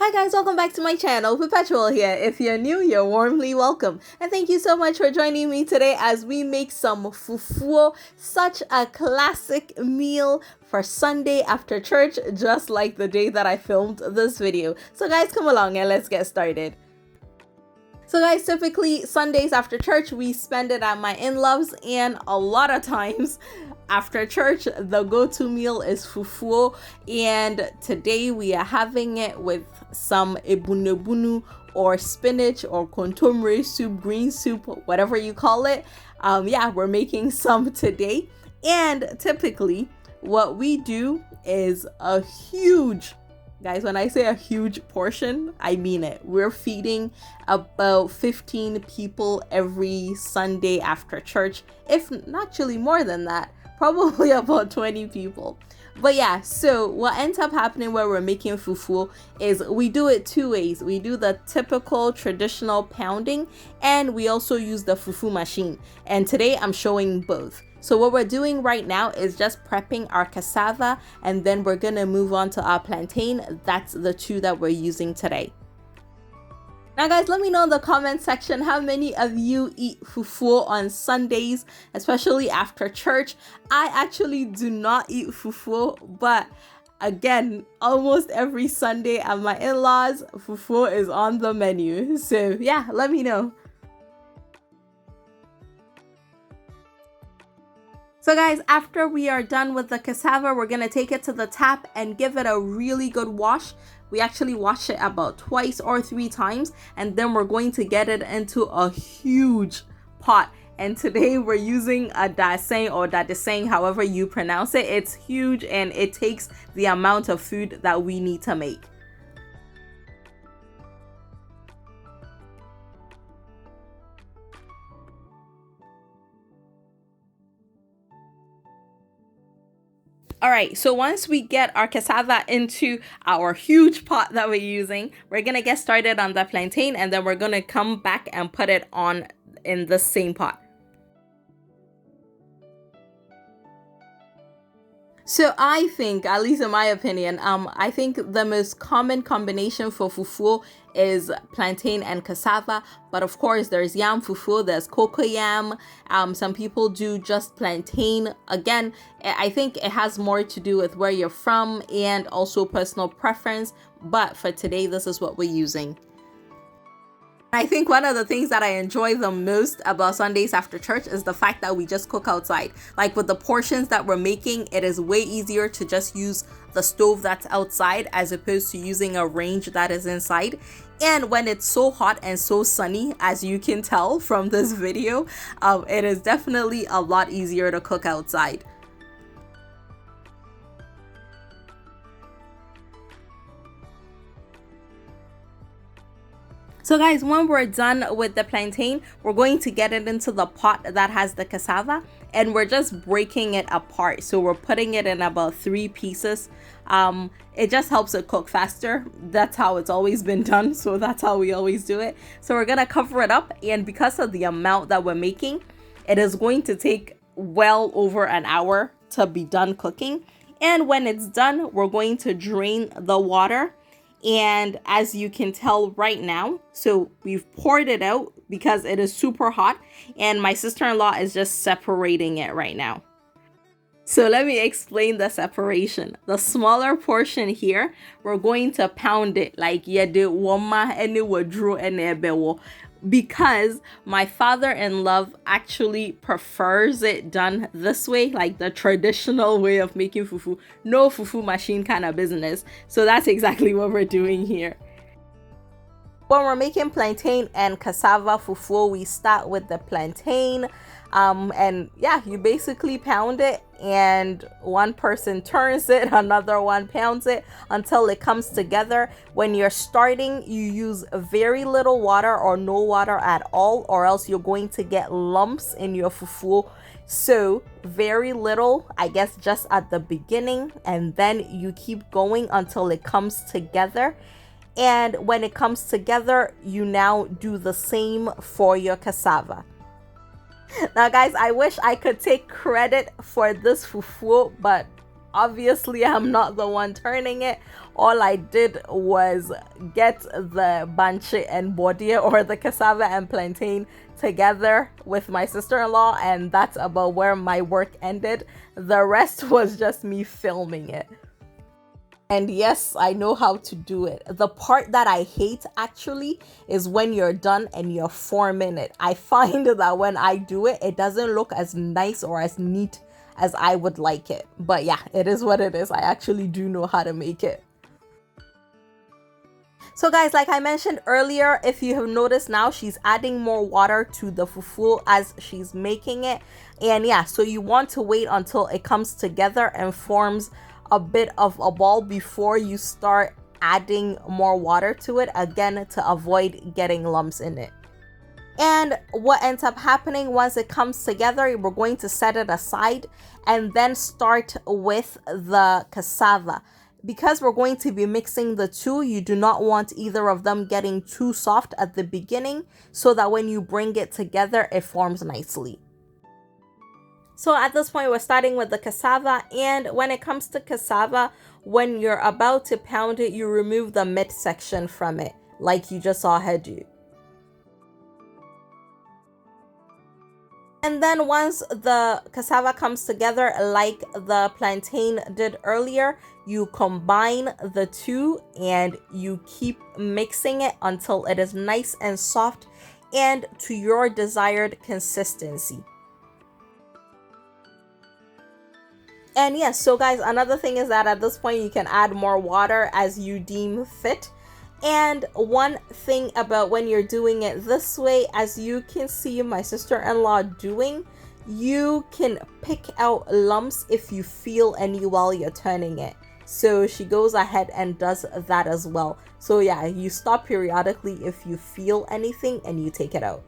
Hi guys, welcome back to my channel. Perpetual here. If you're new, you're warmly welcome. And thank you so much for joining me today as we make some fufu, such a classic meal for Sunday after church, just like the day that I filmed this video. So guys, come along and let's get started. So guys, typically Sundays after church, we spend it at my in-laws, and a lot of times after church, the go-to meal is fufu, and today we are having it with some Ebunuebunu or spinach or kontomire soup, green soup, whatever you call it. Yeah, we're making some today, and typically what we do is a huge, guys, when I say a huge portion, I mean it. We're feeding about 15 people every Sunday after church, if not actually more than that, probably about 20 people. But yeah, so what ends up happening when we're making fufu is we do it two ways. We do the typical traditional pounding, and we also use the fufu machine. And today I'm showing both. So what we're doing right now is just prepping our cassava, and then we're gonna move on to our plantain. That's the two that we're using today. Now guys, let me know in the comment section how many of you eat fufu on Sundays, especially after church. I actually do not eat fufu, but again, almost every Sunday at my in-laws, fufu is on the menu. So yeah, let me know. So guys, after we are done with the cassava, we're gonna take it to the tap and give it a really good wash. We actually wash it about twice or 3 times, and then we're going to get it into a huge pot. And today we're using a daseng or dadeseng, however you pronounce it. It's huge and it takes the amount of food that we need to make. Alright, so once we get our cassava into our huge pot that we're using, we're gonna get started on the plantain, and then we're gonna come back and put it on in the same pot. So I think, at least in my opinion, I think the most common combination for fufu is plantain and cassava. But of course, there's yam fufu, there's cocoa yam. Some people do just plantain. Again, I think it has more to do with where you're from and also personal preference. But for today, this is what we're using. I think one of the things that I enjoy the most about Sundays after church is the fact that we just cook outside. Like with the portions that we're making, it is way easier to just use the stove that's outside as opposed to using a range that is inside. And when it's so hot and so sunny, as you can tell from this video, it is definitely a lot easier to cook outside. So guys, when we're done with the plantain, we're going to get it into the pot that has the cassava, and we're just breaking it apart. So we're putting it in about 3 pieces. It just helps it cook faster. That's how it's always been done. So that's how we always do it. So we're gonna cover it up, and because of the amount that we're making, it is going to take well over an hour to be done cooking. And when it's done, we're going to drain the water. And as you can tell right now, so we've poured it out because it is super hot, and my sister-in-law is just separating it right now. So let me explain the separation. The smaller portion here, we're going to pound it like yede woma ene wadro ene ebewo, because my father-in-law actually prefers it done this way, like the traditional way of making fufu. No fufu machine kind of business. So that's exactly what we're doing here. When we're making plantain and cassava fufu, we start with the plantain. And yeah, you basically pound it, and one person turns it, another one pounds it until it comes together. When you're starting, you use very little water or no water at all, or else you're going to get lumps in your fufu. So very little, I guess, just at the beginning, and then you keep going until it comes together. And when it comes together, you now do the same for your cassava. Now guys, I wish I could take credit for this fufu, but Obviously, I'm not the one turning it. All I did was get the banche and bodie, or the cassava and plantain, together with my sister-in-law, and that's about where my work ended. The rest was just me filming it. And yes, I know how to do it. The part that I hate actually is when you're done and you're forming it. I find that when I do it, it doesn't look as nice or as neat as I would like it. But yeah, it is what it is. I actually do know how to make it. So guys, like I mentioned earlier, if you have noticed now, she's adding more water to the fufu as she's making it. And yeah, so you want to wait until it comes together and forms a bit of a ball before you start adding more water to it, again, to avoid getting lumps in it. And what ends up happening once it comes together, we're going to set it aside and then start with the cassava. Because we're going to be mixing the two, you do not want either of them getting too soft at the beginning, so that when you bring it together, it forms nicely. So at this point, we're starting with the cassava, and when it comes to cassava, when you're about to pound it, you remove the midsection from it, like you just saw her do. And then once the cassava comes together, like the plantain did earlier, you combine the two and you keep mixing it until it is nice and soft and to your desired consistency. And yes, so guys, another thing is that at this point you can add more water as you deem fit. And one thing about when you're doing it this way, as you can see my sister-in-law doing, you can pick out lumps if you feel any while you're turning it. So she goes ahead and does that as well. So yeah, you stop periodically if you feel anything and you take it out.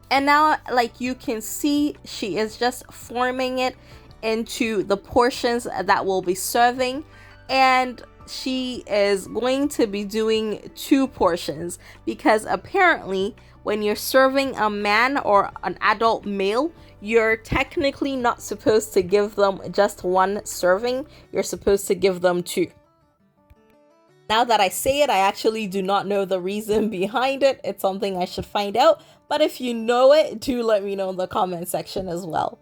And now, like you can see, she is just forming it into the portions that we'll be serving, and she is going to be doing 2 portions because apparently when you're serving a man or an adult male, you're technically not supposed to give them just 1 serving. You're supposed to give them 2. Now that I say it, I actually do not know the reason behind it. It's something I should find out, but if you know it, do let me know in the comment section as well.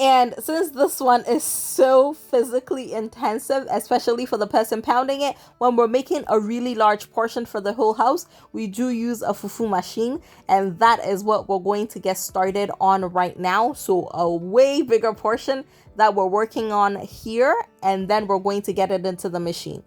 And since this one is so physically intensive, especially for the person pounding it, when we're making a really large portion for the whole house, we do use a fufu machine, and that is what we're going to get started on right now. So a way bigger portion that we're working on here, and then we're going to get it into the machine.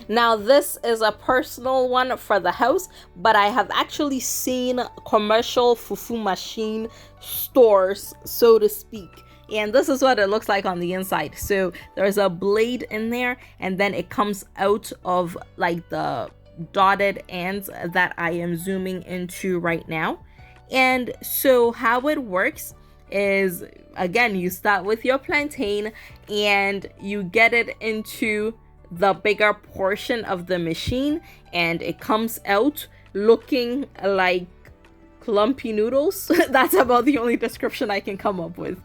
Now this is a personal one for the house, but I have actually seen commercial fufu machine stores, so to speak. And this is what it looks like on the inside. So there's a blade in there, and then it comes out of like the dotted ends that I am zooming into right now. And so how it works is, again, you start with your plantain and you get it into the bigger portion of the machine, and it comes out looking like clumpy noodles. That's about the only description I can come up with.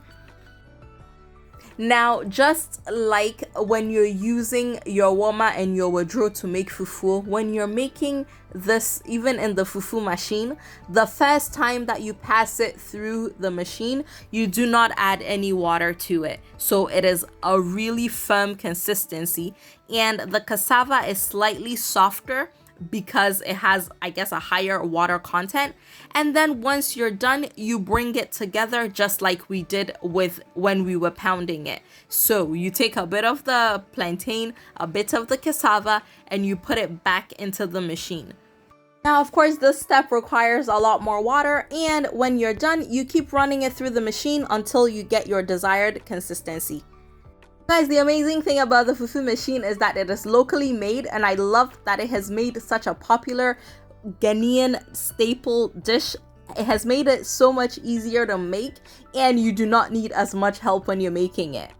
Now, just like when you're using your woma and your wadro to make fufu, when you're making this, even in the fufu machine, the first time that you pass it through the machine, you do not add any water to it. So it is a really firm consistency, and the cassava is slightly softer because it has, I guess, a higher water content. And then once you're done, you bring it together just like we did with when we were pounding it. So you take a bit of the plantain, a bit of the cassava, and you put it back into the machine. Now, of course, this step requires a lot more water, and when you're done, you keep running it through the machine until you get your desired consistency. Guys, the amazing thing about the fufu machine is that it is locally made, and I love that it has made such a popular Ghanaian staple dish. It has made it so much easier to make, and you do not need as much help when you're making it.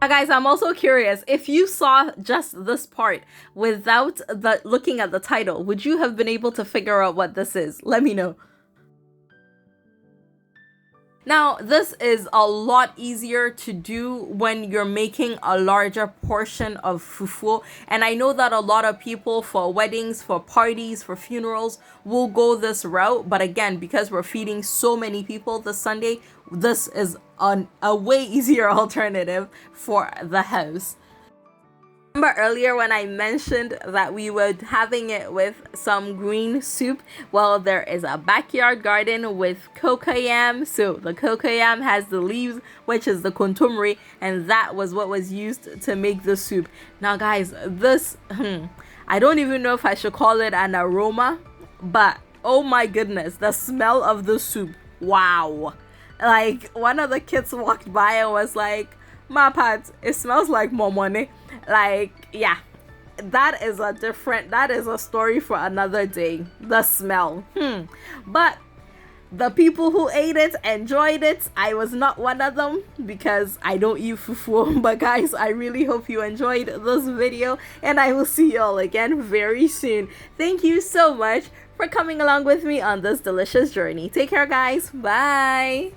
Now guys, I'm also curious, if you saw just this part without looking at the title, would you have been able to figure out what this is? Let me know. Now, this is a lot easier to do when you're making a larger portion of fufu. And I know that a lot of people for weddings, for parties, for funerals will go this route. But again, because we're feeding so many people this Sunday, this is a way easier alternative for the house. Remember earlier when I mentioned that we were having it with some green soup? Well, there is a backyard garden with cocoyam. So the cocoyam has the leaves, which is the kontomire, and that was what was used to make the soup. Now, guys, this, I don't even know if I should call it an aroma, but oh my goodness, the smell of the soup. Wow. Like, one of the kids walked by and was like, "Ma Pat, it smells like momone." Like, yeah, that is a story for another day. The smell. But the people who ate it enjoyed it. I was not one of them because I don't eat fufu. But guys, I really hope you enjoyed this video, and I will see you all again very soon. Thank you so much for coming along with me on this delicious journey. Take care, guys. Bye.